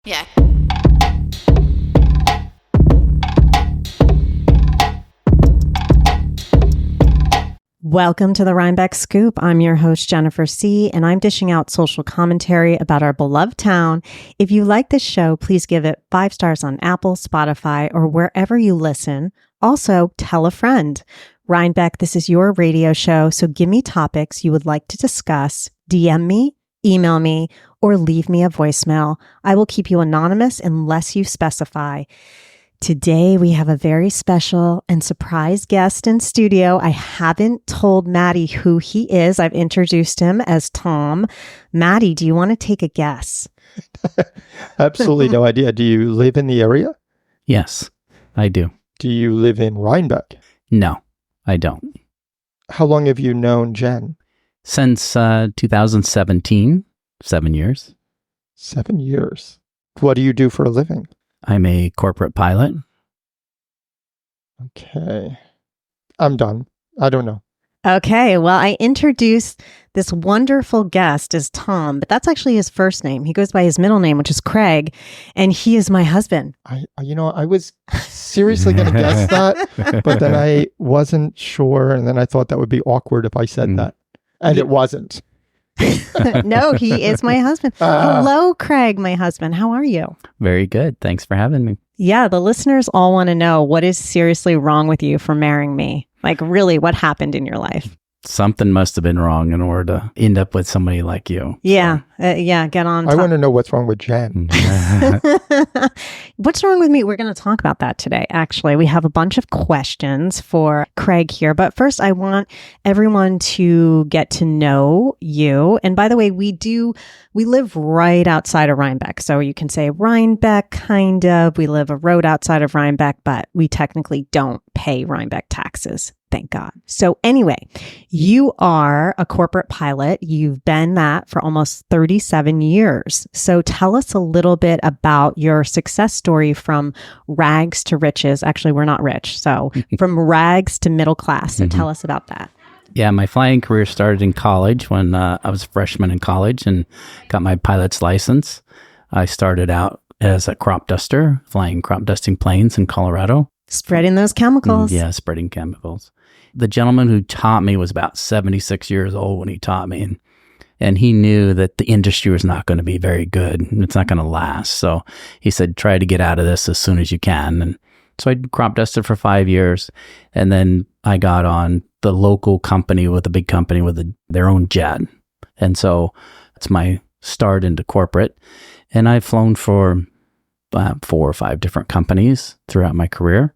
Yeah. Welcome to the Rhinebeck Scoop. I'm your host, Jennifer C., and I'm dishing out social commentary about our beloved town. If you like this show, please give it 5 stars on Apple, Spotify, or wherever you listen. Also, tell a friend. Rhinebeck, this is your radio show, so give me topics you would like to discuss. DM me, email me, or leave me a voicemail. I will keep you anonymous unless you specify. Today, we have a very special and surprise guest in studio. I haven't told Matty who he is. I've introduced him as Tom. Matty, do you want to take a guess? Absolutely no idea. Do you live in the area? Yes, I do. Do you live in Rhinebeck? No, I don't. How long have you known Jen? Since 2017, 7 years. 7 years. What do you do for a living? I'm a corporate pilot. Okay. I'm done. I don't know. Okay, well, I introduced this wonderful guest as Tom, but that's actually his first name. He goes by his middle name, which is Craig, and he is my husband. I was seriously going to guess that, but then I wasn't sure, and then I thought that would be awkward if I said that, and it wasn't. No, he is my husband. Hello, Craig, my husband. How are you? Very good. Thanks for having me. Yeah, the listeners all want to know what is seriously wrong with you for marrying me. Like, really, what happened in your life? Something must have been wrong in order to end up with somebody like you. Yeah, get on. I want to know what's wrong with Jen. What's wrong with me? We're going to talk about that today, actually. We have a bunch of questions for Craig here. But first, I want everyone to get to know you. And by the way, we live right outside of Rhinebeck. So you can say Rhinebeck, kind of. We live a road outside of Rhinebeck, but we technically don't pay Rhinebeck taxes. Thank God. So anyway, you are a corporate pilot. You've been that for almost 37 years. So tell us a little bit about your success story from rags to riches. Actually, we're not rich. So from rags to middle class. So tell us about that. Yeah, my flying career started in college when I was a freshman in college and got my pilot's license. I started out as a crop duster, flying crop dusting planes in Colorado. Spreading those chemicals. Yeah, spreading chemicals. The gentleman who taught me was about 76 years old when he taught me. And he knew that the industry was not going to be very good. It's not going to last. So he said, try to get out of this as soon as you can. And so I crop dusted for 5 years. And then I got on the local company with a big company with their own jet. And so it's my start into corporate. And I've flown for 4 or 5 different companies throughout my career.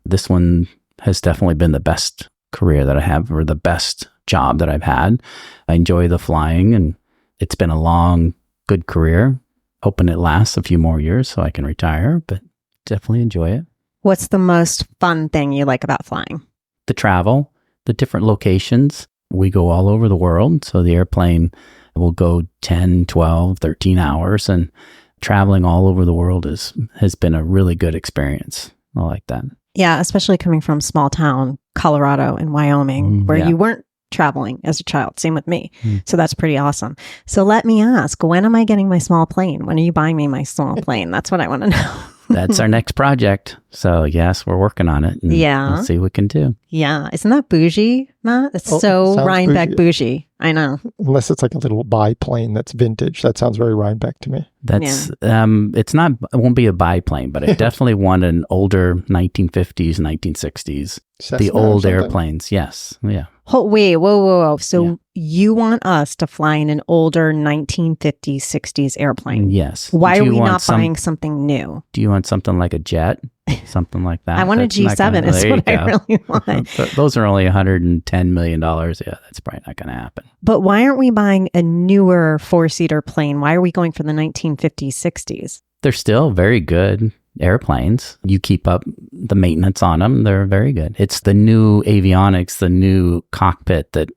This one has definitely been the best career that I have, or the best job that I've had. I enjoy the flying, and it's been a long, good career. Hoping it lasts a few more years so I can retire, but definitely enjoy it. What's the most fun thing you like about flying? The travel, the different locations. We go all over the world, so the airplane will go 10, 12, 13 hours, and traveling all over the world has been a really good experience. I like that. Yeah, especially coming from small town Colorado and Wyoming, where you weren't traveling as a child. Same with me. So that's pretty awesome. So let me ask, when am I getting my small plane? When are you buying me my small plane? That's what I want to know. That's our next project. So yes, we're working on it. Yeah. Let's see what we can do. Yeah. Isn't that bougie, Matt? It's so Rhinebeck bougie. I know. Unless it's like a little biplane that's vintage. That sounds very Rhinebeck to me. That's, it's not, it won't be a biplane, but it definitely want an older 1950s, 1960s. Cessna the old airplanes. Yes. Yeah. Wait, whoa. So you want us to fly in an older 1950s, 60s airplane? Yes. Why are we not buying something new? Do you want something like a jet? Something like that? I want a G7 is what I really want. Those are only $110 million. Yeah, that's probably not going to happen. But why aren't we buying a newer 4-seater plane? Why are we going for the 1950s, 60s? They're still very good airplanes. You keep up the maintenance on them. They're very good. It's the new avionics, the new cockpit that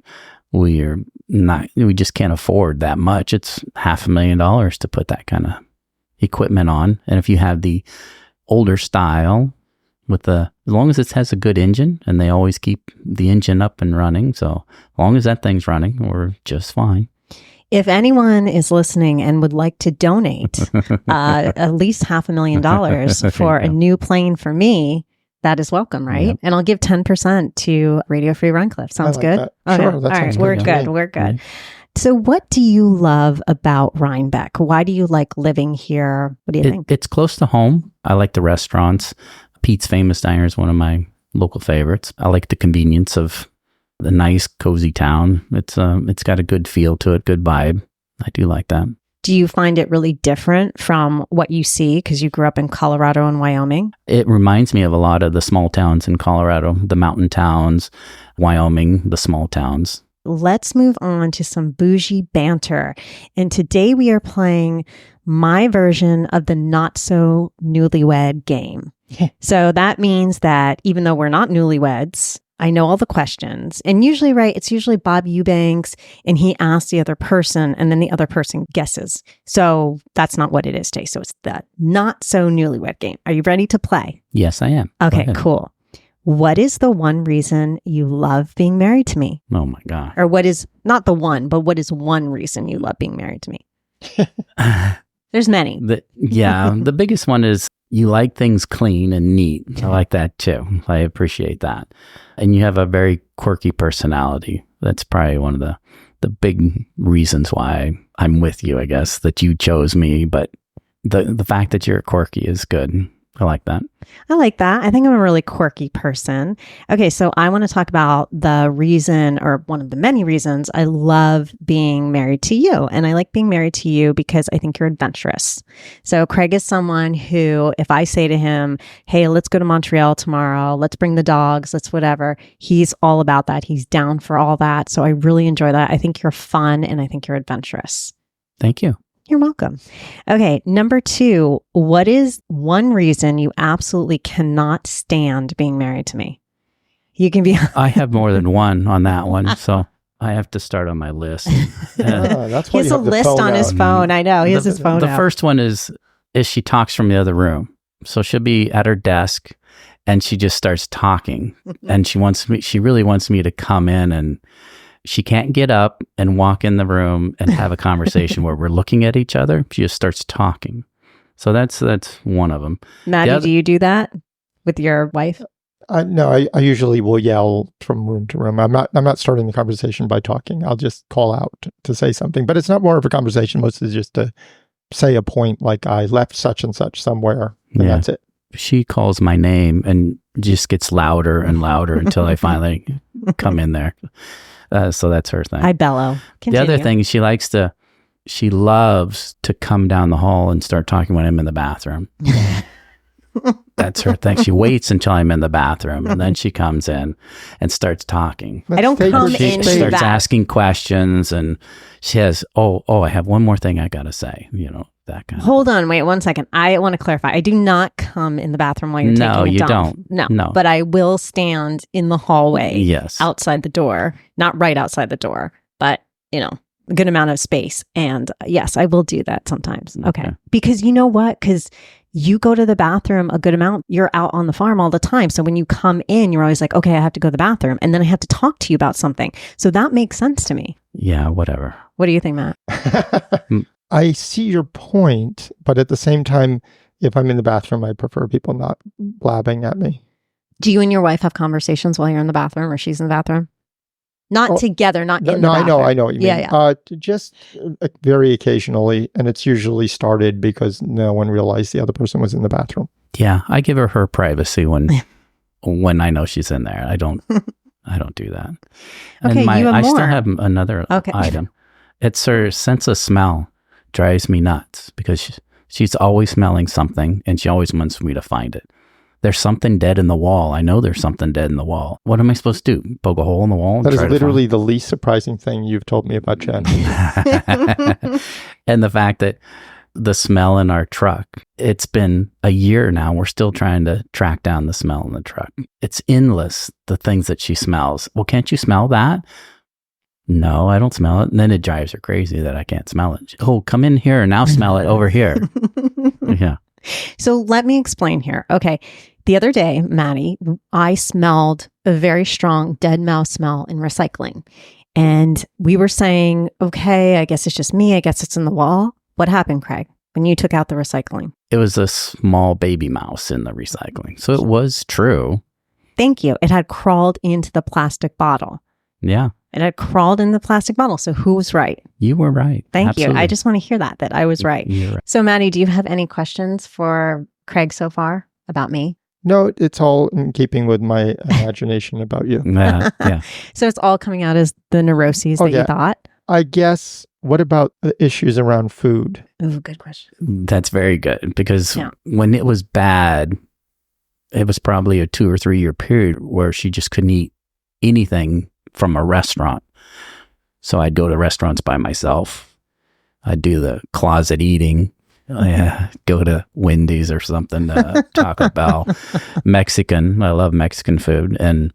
we just can't afford that much. It's $500,000 to put that kind of equipment on. And if you have the older style with as long as it has a good engine, and they always keep the engine up and running. So as long as that thing's running, we're just fine. If anyone is listening and would like to donate at least $500,000 for a new plane for me, that is welcome, right? Yep. And I'll give 10% to Radio Free Rhincliffe. Sounds like good? that. Okay. Sure, that All sounds right, we're good. good. Yeah. We're good. Yeah. So what do you love about Rhinebeck? Why do you like living here? What do you think? It's close to home. I like the restaurants. Pete's Famous Diner is one of my local favorites. I like the convenience of the nice, cozy town. It's got a good feel to it, good vibe. I do like that. Do you find it really different from what you see because you grew up in Colorado and Wyoming? It reminds me of a lot of the small towns in Colorado, the mountain towns, Wyoming, the small towns. Let's move on to some Boujee Banter. And today we are playing my version of the Not So Newlywed game. So that means that even though we're not newlyweds, I know all the questions. And usually, right, it's usually Bob Eubanks and he asks the other person and then the other person guesses. So that's not what it is today. So it's the Not So Newlywed game. Are you ready to play? Yes, I am. Okay, cool. What is the one reason you love being married to me? Oh my God. Or what is, not the one, but what is one reason you love being married to me? There's many. The biggest one is you like things clean and neat. I like that too. I appreciate that. And you have a very quirky personality. That's probably one of the big reasons why I'm with you, I guess, that you chose me. But the fact that you're quirky is good. I like that. I like that. I think I'm a really quirky person. Okay, so I want to talk about the reason, or one of the many reasons, I love being married to you. And I like being married to you because I think you're adventurous. So Craig is someone who, if I say to him, hey, let's go to Montreal tomorrow, let's bring the dogs, let's whatever, he's all about that. He's down for all that. So I really enjoy that. I think you're fun and I think you're adventurous. Thank you. You're welcome. Okay, number 2, what is one reason you absolutely cannot stand being married to me? You can be... I have more than one on that one, so I have to start on my list. That's He why has you a have the list phone on his out. phone. I know. He has his phone The out. first one is she talks from the other room. So she'll be at her desk and she just starts talking. And she really wants me to come in, and she can't get up and walk in the room and have a conversation where we're looking at each other. She just starts talking. So that's one of them. Maddie, do you do that with your wife? No, I usually will yell from room to room. I'm not starting the conversation by talking. I'll just call out to say something. But it's not more of a conversation. Mostly just to say a point, like I left such and such somewhere, and that's it. She calls my name and just gets louder and louder until I finally come in there. So that's her thing. I bellow. Continue. The other thing, she loves to come down the hall and start talking when I'm in the bathroom. That's her thing. She waits until I'm in the bathroom and then she comes in and starts talking. I don't come She into starts that. asking questions, and she has, I have one more thing I got to say, that kind of. Hold on, wait 1 second. I want to clarify. I do not come in the bathroom while you're taking a dump. No, you don't. No. But I will stand in the hallway. Yes. Outside the door. Not right outside the door, but, a good amount of space. And yes, I will do that sometimes. Okay. Because you know what? Because you go to the bathroom a good amount. You're out on the farm all the time. So when you come in, you're always like, okay, I have to go to the bathroom. And then I have to talk to you about something. So that makes sense to me. Yeah, whatever. What do you think, Matt? I see your point, but at the same time, if I'm in the bathroom, I prefer people not blabbing at me. Do you and your wife have conversations while you're in the bathroom or she's in the bathroom? Not together, not in the bathroom. No, I know what you mean. Yeah. Just very occasionally, and it's usually started because no one realized the other person was in the bathroom. Yeah, I give her privacy when I know she's in there. I don't do that. Okay, And you have I more. still have another item. It's her sense of smell drives me nuts because she's always smelling something and she always wants me to find it. There's something dead in the wall. I know there's something dead in the wall. What am I supposed to do? Poke a hole in the wall? That is literally the least surprising thing you've told me about Jen. And the fact that the smell in our truck, it's been a year now. We're still trying to track down the smell in the truck. It's endless, the things that she smells. Well, can't you smell that? No, I don't smell it. And then it drives her crazy that I can't smell it. Oh, come in here and now smell it over here. Yeah. So let me explain here. Okay. The other day, Matty, I smelled a very strong dead mouse smell in recycling. And we were saying, okay, I guess it's just me. I guess it's in the wall. What happened, Craig, when you took out the recycling? It was a small baby mouse in the recycling. So it was true. Thank you. It had crawled into the plastic bottle. Yeah. It had crawled in the plastic bottle. So who was right? You were right. Thank Absolutely. you. I just want to hear that I was right. You're right. So Matty, do you have any questions for Craig so far about me? No, it's all in keeping with my imagination about you. Yeah. So it's all coming out as the neuroses that you thought? I guess, what about the issues around food? Ooh, good question. That's very good because when it was bad, it was probably a 2 or 3 year period where she just couldn't eat anything from a restaurant. So I'd go to restaurants by myself. I'd do the closet eating. Go to Wendy's or something, Taco Bell, Mexican. I love Mexican food. And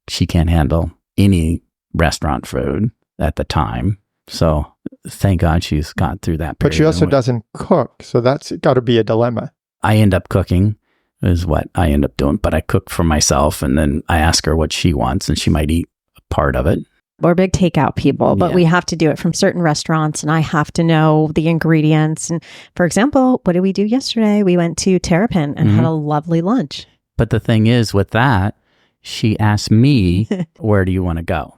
she can't handle any restaurant food at the time. So thank God she's got through that period. But she also doesn't cook. So that's got to be a dilemma. I end up cooking is what I end up doing. But I cook for myself and then I ask her what she wants and she might eat a part of it. We're big takeout people, but we have to do it from certain restaurants and I have to know the ingredients. And for example, what did we do yesterday? We went to Terrapin and had a lovely lunch. But the thing is with that, she asked me, where do you want to go?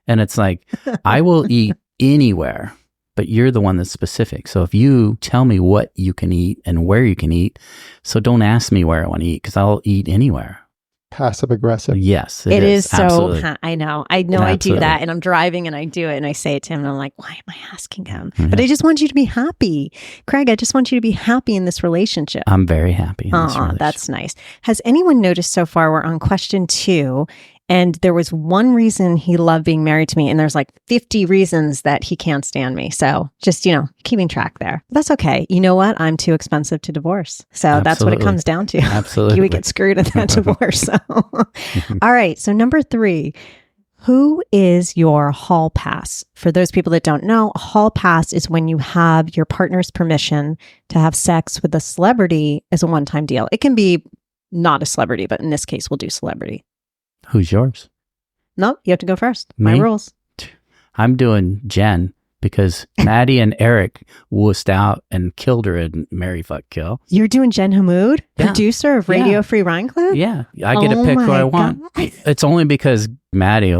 And it's like, I will eat anywhere, but you're the one that's specific. So if you tell me what you can eat and where you can eat, so don't ask me where I want to eat because I'll eat anywhere. Passive aggressive. Yes, it is so. Absolutely. I know. I do that, and I'm driving, and I do it, and I say it to him, and I'm like, "Why am I asking him?" Mm-hmm. But I just want you to be happy, Craig. I just want you to be happy in this relationship. I'm very happy. In this relationship. That's nice. Has anyone noticed so far? We're on question 2. And there was one reason he loved being married to me. And there's like 50 reasons that he can't stand me. So just, keeping track there. That's okay. You know what? I'm too expensive to divorce. So that's what it comes down to. Absolutely. You would get screwed in that divorce. So. All right. So number 3, who is your hall pass? For those people that don't know, a hall pass is when you have your partner's permission to have sex with a celebrity as a one-time deal. It can be not a celebrity, but in this case, we'll do celebrity. Who's yours? No, you have to go first. Me? My rules. I'm doing Jen because Matty and Eric wussed out and killed her in Marry, Fuck, Kill. You're doing Jen Hammoud, producer of Radio Free Rhinecliff? Yeah. I get to pick who I want. It's only because Matty,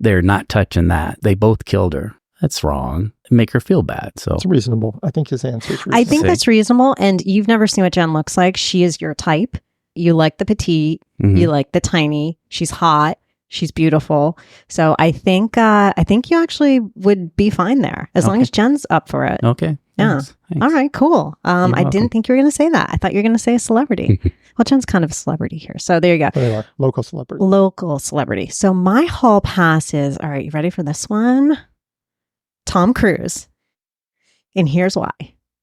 they're not touching that. They both killed her. That's wrong. Make her feel bad. So it's reasonable. I think his answer is reasonable. I think that's reasonable. And you've never seen what Jen looks like. She is your type. You like the petite, you like the tiny, she's hot, she's beautiful. So I think you actually would be fine there as long as Jen's up for it. Okay. Yeah. Thanks. All right, cool. I didn't think you were going to say that. I thought you were going to say a celebrity. Well, Jen's kind of a celebrity here. So there you go. There you are. Local celebrity. Local celebrity. So my hall pass is, all right, you ready for this one? Tom Cruise. And here's why.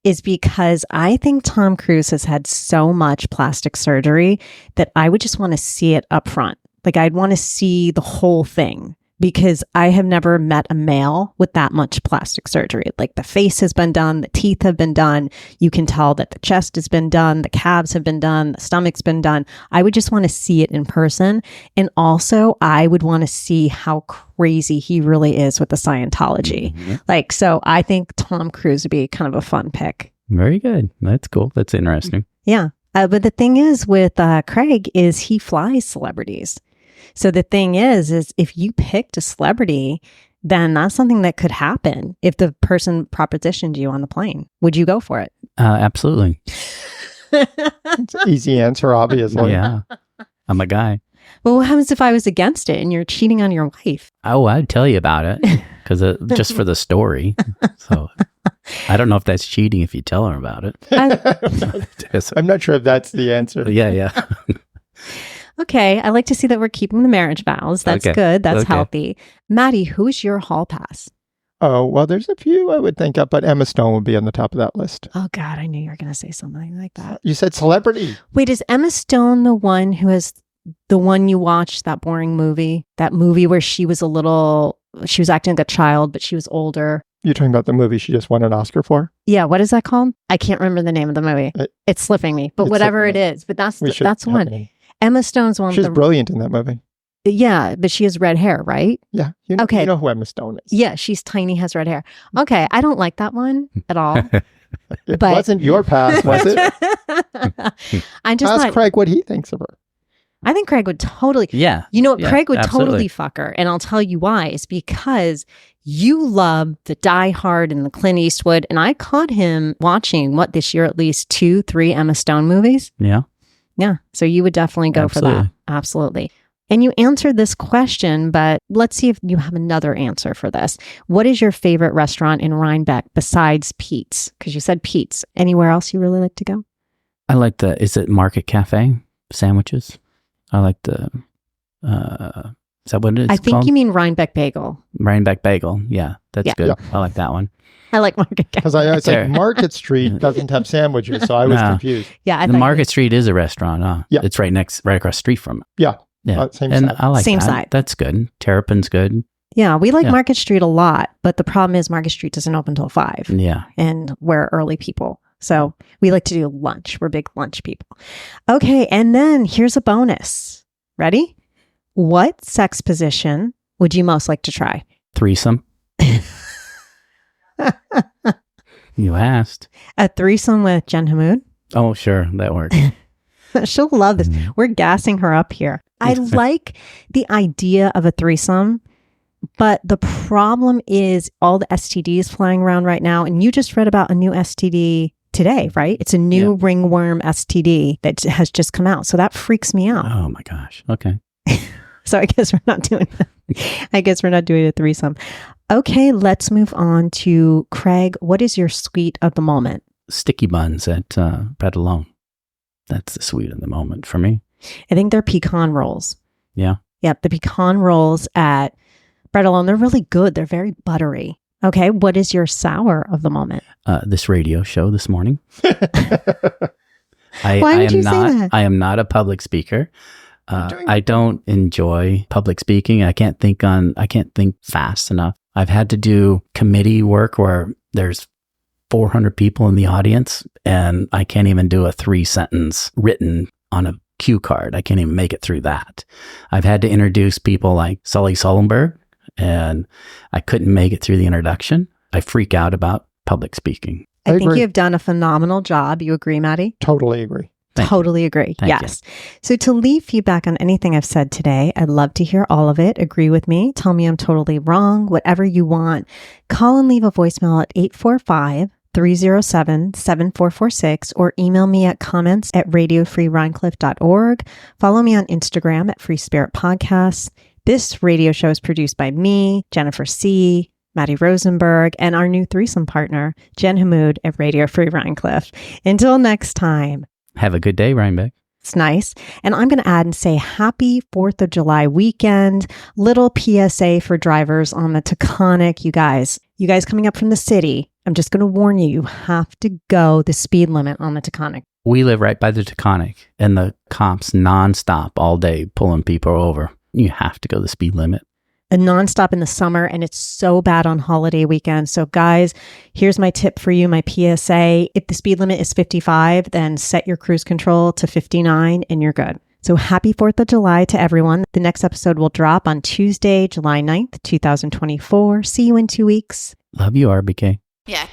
Is because I think Tom Cruise has had so much plastic surgery that I would just want to see it up front. Like I'd want to see the whole thing because I have never met a male with that much plastic surgery. Like the face has been done, the teeth have been done. You can tell that the chest has been done, the calves have been done, the stomach's been done. I would just want to see it in person. And also I would want to see how crazy he really is with the Scientology. Mm-hmm. So I think Tom Cruise would be kind of a fun pick. Very good. That's cool. That's interesting. Yeah. But the thing is with Craig is he flies celebrities. So the thing is if you picked a celebrity, then that's something that could happen if the person propositioned you on the plane. Would you go for it? Absolutely. It's an easy answer, obviously. Yeah. I'm a guy. Well, what happens if I was against it and you're cheating on your wife? Oh, I'd tell you about it because just for the story. So I don't know if that's cheating if you tell her about it. I'm not sure if that's the answer. Yeah. Okay. I like to see that we're keeping the marriage vows. That's good. That's healthy. Matty, who's your hall pass? Oh, well, there's a few I would think of, but Emma Stone would be on the top of that list. Oh, God. I knew you were going to say something like that. You said celebrity. Wait, is Emma Stone the one who has the one you watched, that boring movie? That movie where she was acting like a child, but she was older. You're talking about the movie she just won an Oscar for? Yeah. What is that called? I can't remember the name of the movie. It's slipping me, but whatever it is. But that's one. Emma Stone's one. She's brilliant in that movie. Yeah, but she has red hair, right? Yeah. You know, Okay. You know who Emma Stone is. Yeah, she's tiny, has red hair. Okay, I don't like that one at all. It but- wasn't your past, was it? I just Ask thought, Craig what he thinks of her. I think Craig would totally, Yeah. you know, Yeah, Craig would absolutely. totally fuck her. And I'll tell you why. It's because you love the Die Hard and the Clint Eastwood. And I caught him watching, this year, at least 2-3 Emma Stone movies. Yeah. Yeah. So you would definitely go for that. Absolutely. Absolutely. And you answered this question, but let's see if you have another answer for this. What is your favorite restaurant in Rhinebeck besides Pete's? Because you said Pete's. Anywhere else you really like to go? I like is it Market Cafe sandwiches? I like is that what it's I think called? you mean Rhinebeck Bagel. Rhinebeck Bagel. Yeah, that's Yeah. good. Yeah. I like that one. I like Market Cafe. Because I was There. like, Market Street doesn't have sandwiches, so I was No. confused. Yeah, I The thought- Market Street is a restaurant. Huh? Yeah. It's right across the street from it. Yeah. Yeah. Same and side. I like Same that. side. That's good. Terrapin's good. Yeah, we like Yeah. Market Street a lot, but the problem is Market Street doesn't open till 5, Yeah. and we're early people. So we like to do lunch. We're big lunch people. Okay, and then here's a bonus. Ready? What sex position would you most like to try? Threesome. You asked. A threesome with Jen Hammoud? Oh, sure. That works. She'll love this. We're gassing her up here. I like the idea of a threesome, but the problem is all the STDs flying around right now. And you just read about a new STD today, right? It's a new ringworm STD that has just come out. So that freaks me out. Oh, my gosh. Okay. So I guess we're not doing a threesome. Okay, let's move on to Craig. What is your sweet of the moment? Sticky buns at Bread Alone. That's the sweet of the moment for me. I think they're pecan rolls. Yeah. Yep, the pecan rolls at Bread Alone, they're really good. They're very buttery. Okay, what is your sour of the moment? This radio show this morning. Why would you say that? I am not a public speaker. doing- I don't enjoy public speaking. I can't think fast enough. I've had to do committee work where there's 400 people in the audience and I can't even do a 3-sentence written on a cue card. I can't even make it through that. I've had to introduce people like Sully Sullenberg and I couldn't make it through the introduction. I freak out about public speaking. I think agree. you have done a phenomenal job. You agree, Matty? Totally agree. Thank you. Totally agree. Thank yes. So to leave feedback on anything I've said today, I'd love to hear all of it. Agree with me. Tell me I'm totally wrong. Whatever you want. Call and leave a voicemail at 845-307-7446 or email me at comments@radiofreerhinecliff.org. Follow me on Instagram at Free Spirit Podcasts. This radio show is produced by me, Jennifer C., Matty Rosenberg, and our new threesome partner, Jen Hammoud at Radio Free Rhinecliff. Until next time. Have a good day, Rhinebeck. It's nice. And I'm going to add and say happy 4th of July weekend. Little PSA for drivers on the Taconic. You guys coming up from the city, I'm just going to warn you, you have to go the speed limit on the Taconic. We live right by the Taconic and the cops nonstop all day pulling people over. You have to go the speed limit. A nonstop in the summer, and it's so bad on holiday weekends. So guys, here's my tip for you, my PSA. If the speed limit is 55, then set your cruise control to 59 and you're good. So happy 4th of July to everyone. The next episode will drop on Tuesday, July 9th, 2024. See you in 2 weeks. Love you, RBK. Yeah.